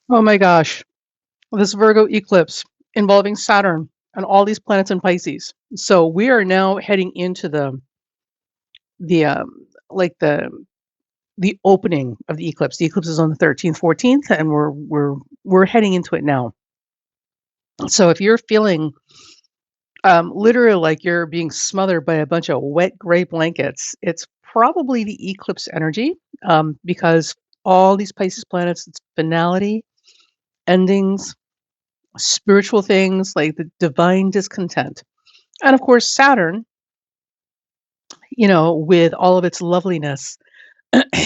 Oh my gosh, this Virgo eclipse involving Saturn and all these planets in Pisces. So we are now heading into the like the opening of the eclipse. The eclipse is on the 13th, 14th, and we're heading into it now. So if you're feeling literally like you're being smothered by a bunch of wet gray blankets, it's probably the eclipse energy, because all these Pisces planets, it's finality, endings, spiritual things like the divine discontent. And of course, Saturn, with all of its loveliness,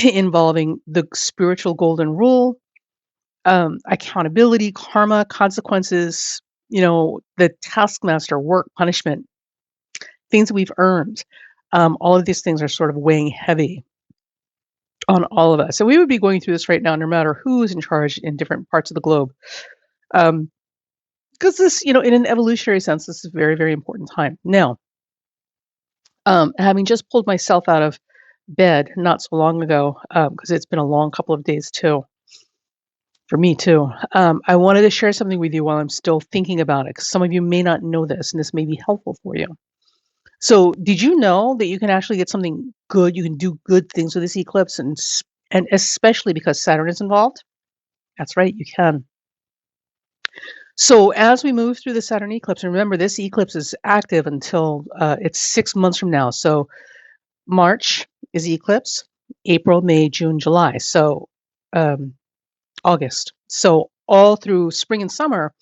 involving the spiritual golden rule, accountability, karma, consequences, the taskmaster, work, punishment, things that we've earned. All of these things are sort of weighing heavy on all of us. And we would be going through this right now, no matter who's in charge in different parts of the globe. Because this, in an evolutionary sense, this is a very, very important time. Now, having just pulled myself out of bed not so long ago, because it's been a long couple of days too, for me too. I wanted to share something with you while I'm still thinking about it, because some of you may not know this, and this may be helpful for you. So, did you know that you can actually get something good? You can do good things with this eclipse, and especially because Saturn is involved. That's right, you can. So, as we move through the Saturn eclipse, and remember, this eclipse is active until it's 6 months from now. So, March is the eclipse, April, May, June, July. So, um, August. So all through spring and summer,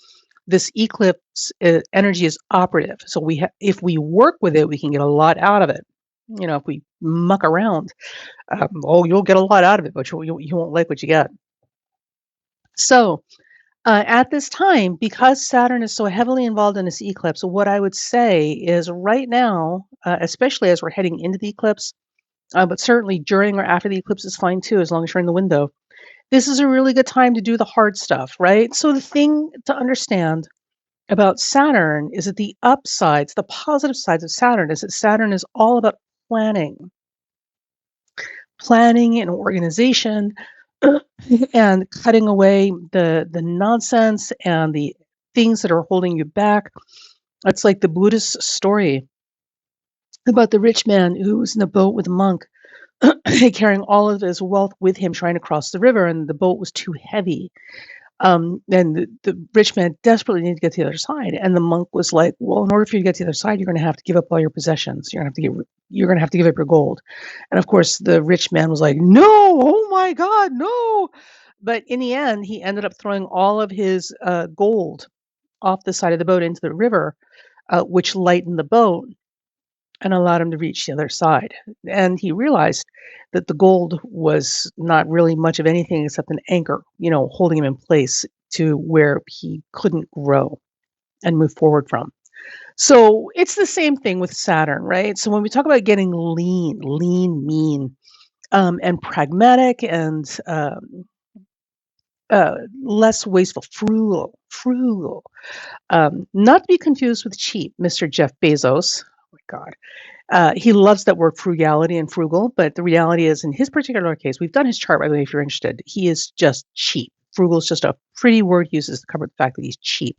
this eclipse energy is operative. So if we work with it, we can get a lot out of it. If we muck around, you'll get a lot out of it, but you won't like what you get. So at this time, because Saturn is so heavily involved in this eclipse, what I would say is right now, especially as we're heading into the eclipse, but certainly during or after the eclipse is fine too, as long as you're in the window. This is a really good time to do the hard stuff, right? So the thing to understand about Saturn is that the upsides, the positive sides of Saturn is that Saturn is all about planning, planning and organization, and cutting away the nonsense and the things that are holding you back. It's like the Buddhist story about the rich man who was in a boat with a monk carrying all of his wealth with him trying to cross the river, and the boat was too heavy. And the rich man desperately needed to get to the other side, and the monk was like, "Well, in order for you to get to the other side, you're going to have to give up all your possessions. You're going to have to give up your gold." And of course, the rich man was like, "No, oh my God, no!" But in the end, he ended up throwing all of his gold off the side of the boat into the river, which lightened the boat and allowed him to reach the other side. And he realized that the gold was not really much of anything except an anchor, holding him in place to where he couldn't grow and move forward from. So it's the same thing with Saturn, right? So when we talk about getting lean, mean, and pragmatic and less wasteful, frugal, not to be confused with cheap, Mr. Jeff Bezos. Oh my God. He loves that word frugality and frugal, but the reality is, in his particular case, we've done his chart, by the way, if you're interested. He is just cheap. Frugal is just a pretty word used to cover the fact that he's cheap.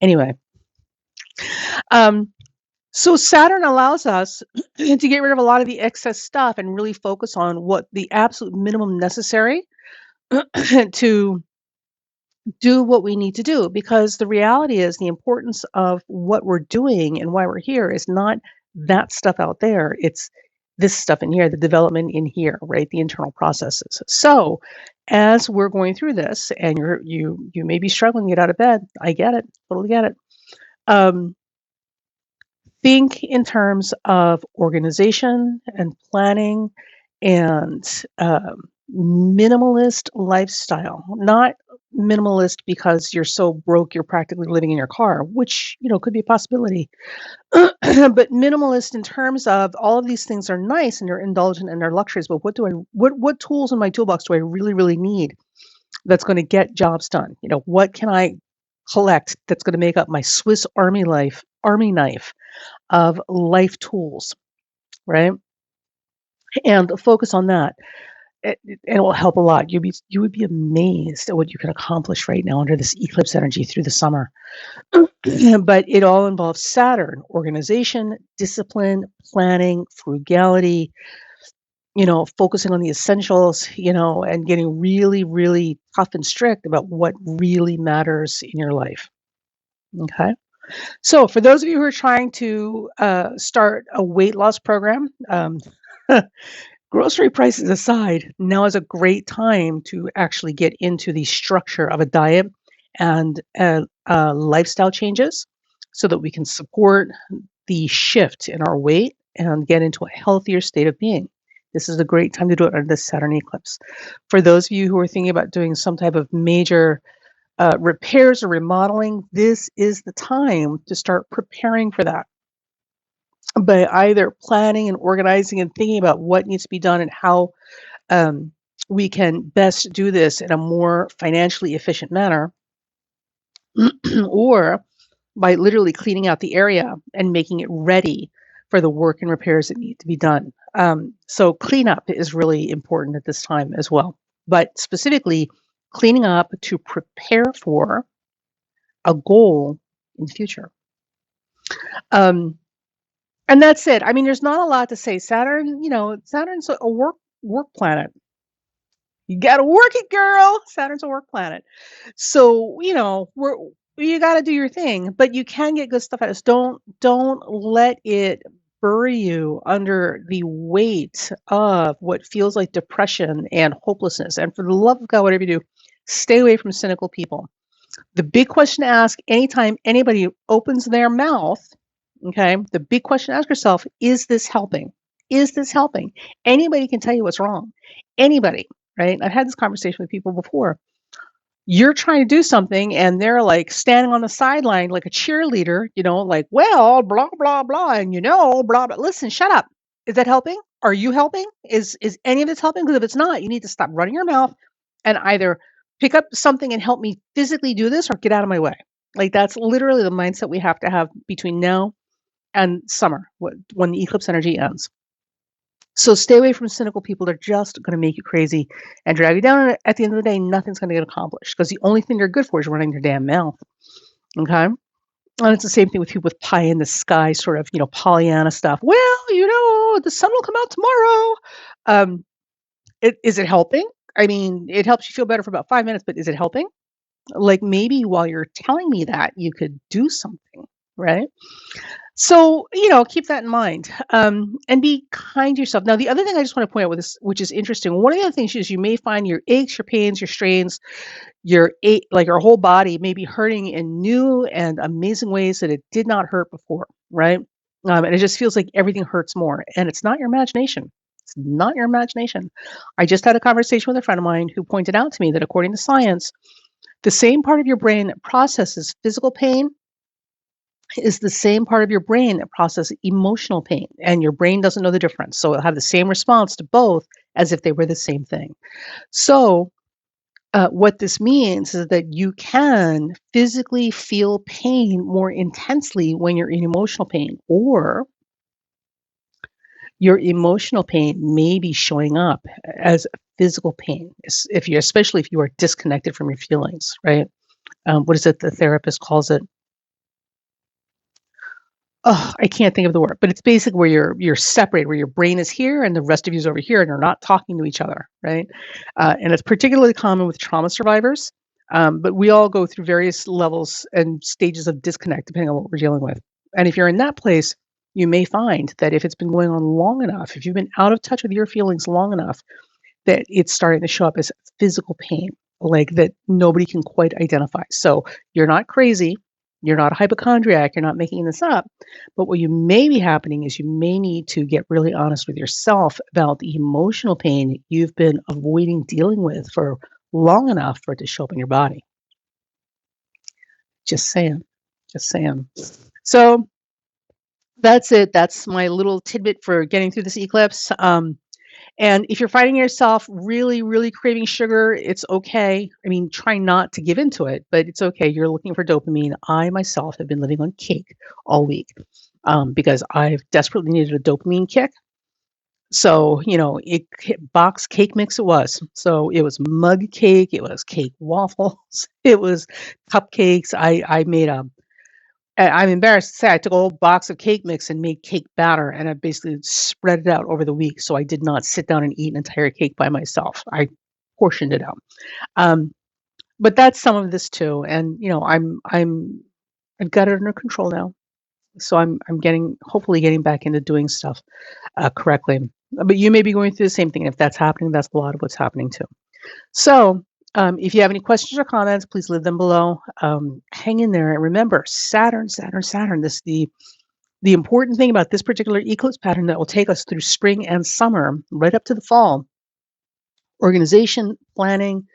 Anyway, um, so Saturn allows us to get rid of a lot of the excess stuff and really focus on what the absolute minimum necessary to do what we need to do, because the reality is the importance of what we're doing and why we're here is not that stuff out there. It's this stuff in here, the development in here, right? The internal processes. So as we're going through this and you may be struggling to get out of bed, I get it, totally get it. Um, think in terms of organization and planning and minimalist lifestyle, not minimalist because you're so broke you're practically living in your car, which could be a possibility. But minimalist in terms of all of these things are nice and they're indulgent and they're luxuries, but what tools in my toolbox do I really, really need that's going to get jobs done? What can I collect that's going to make up my Swiss army knife of life tools, right? And focus on that. it will help a lot. You would be amazed at what you can accomplish right now under this eclipse energy through the summer. But it all involves Saturn, organization, discipline, planning, frugality, focusing on the essentials, and getting really, really tough and strict about what really matters in your life. Okay. So for those of you who are trying to start a weight loss program, grocery prices aside, now is a great time to actually get into the structure of a diet and lifestyle changes so that we can support the shift in our weight and get into a healthier state of being. This is a great time to do it under the Saturn eclipse. For those of you who are thinking about doing some type of major repairs or remodeling, this is the time to start preparing for that by either planning and organizing and thinking about what needs to be done and how we can best do this in a more financially efficient manner, or by literally cleaning out the area and making it ready for the work and repairs that need to be done. So cleanup is really important at this time as well, but specifically cleaning up to prepare for a goal in the future. And that's it. I mean, there's not a lot to say. Saturn, Saturn's a work planet. You got to work it, girl. Saturn's a work planet. So, you got to do your thing, but you can get good stuff out of this. Don't let it bury you under the weight of what feels like depression and hopelessness. And for the love of God, whatever you do, stay away from cynical people. The big question to ask anytime anybody opens their mouth, okay, the big question to ask yourself, is this helping? Is this helping? Anybody can tell you what's wrong. Anybody, right? I've had this conversation with people before. You're trying to do something and they're like standing on the sideline like a cheerleader, like, well, blah, blah, blah, and blah, blah. Listen, shut up. Is that helping? Are you helping? Is any of this helping? Because if it's not, you need to stop running your mouth and either pick up something and help me physically do this or get out of my way. Like that's literally the mindset we have to have between now and summer when the eclipse energy ends. So stay away from cynical people. They're just going to make you crazy and drag you down. And at the end of the day, nothing's going to get accomplished because the only thing they're good for is running their damn mouth. Okay. And it's the same thing with people with pie in the sky, sort of, Pollyanna stuff. Well, the sun will come out tomorrow. Is it helping? I mean, it helps you feel better for about 5 minutes, but is it helping? Like maybe while you're telling me that, you could do something, right? So, keep that in mind, and be kind to yourself. Now, the other thing I just want to point out with this, which is interesting, one of the other things is you may find your aches, your pains, your strains, like your whole body may be hurting in new and amazing ways that it did not hurt before, right? And it just feels like everything hurts more, and it's not your imagination. It's not your imagination. I just had a conversation with a friend of mine who pointed out to me that according to science, the same part of your brain that processes physical pain is the same part of your brain that processes emotional pain, and your brain doesn't know the difference. So it'll have the same response to both as if they were the same thing. So what this means is that you can physically feel pain more intensely when you're in emotional pain, or your emotional pain may be showing up as physical pain, especially if you are disconnected from your feelings, right? What is it the therapist calls it? Oh, I can't think of the word, but it's basically where you're separated, where your brain is here and the rest of you is over here, and you're not talking to each other, right? And it's particularly common with trauma survivors, but we all go through various levels and stages of disconnect depending on what we're dealing with. And if you're in that place, you may find that if it's been going on long enough, if you've been out of touch with your feelings long enough, that it's starting to show up as physical pain, like that nobody can quite identify. So you're not crazy. You're not a hypochondriac. You're not making this up. But what you may be happening is you may need to get really honest with yourself about the emotional pain you've been avoiding dealing with for long enough for it to show up in your body. Just saying. Just saying. So that's it. That's my little tidbit for getting through this eclipse. And if you're finding yourself really, really craving sugar, it's okay. I mean, try not to give into it, but it's okay. You're looking for dopamine. I myself have been living on cake all week because I've desperately needed a dopamine kick. So, box cake mix it was. So it was mug cake, it was cake waffles, it was cupcakes. I made I'm embarrassed to say I took a whole box of cake mix and made cake batter, and I basically spread it out over the week. So I did not sit down and eat an entire cake by myself. I portioned it out. Um, but that's some of this too. And I've got it under control now. So I'm getting hopefully getting back into doing stuff correctly. But you may be going through the same thing. If that's happening, that's a lot of what's happening too. So, if you have any questions or comments, please leave them below. Hang in there, and remember, Saturn, Saturn, Saturn. This the important thing about this particular eclipse pattern that will take us through spring and summer, right up to the fall. Organization, planning,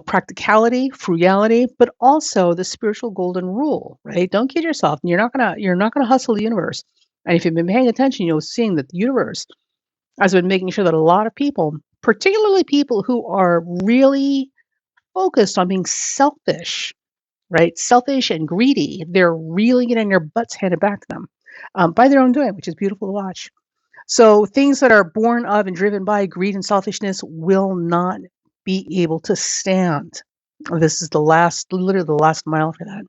practicality, frugality, but also the spiritual golden rule. Right? Don't kid yourself. You're not gonna hustle the universe. And if you've been paying attention, you'll seeing that the universe has been making sure that a lot of people, particularly people who are really focused on being selfish, right? Selfish and greedy, they're really getting their butts handed back to them by their own doing, which is beautiful to watch. So things that are born of and driven by greed and selfishness will not be able to stand. This is literally the last mile for that.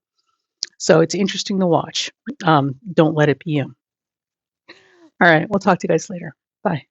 So it's interesting to watch. Don't let it be you. All right, we'll talk to you guys later. Bye.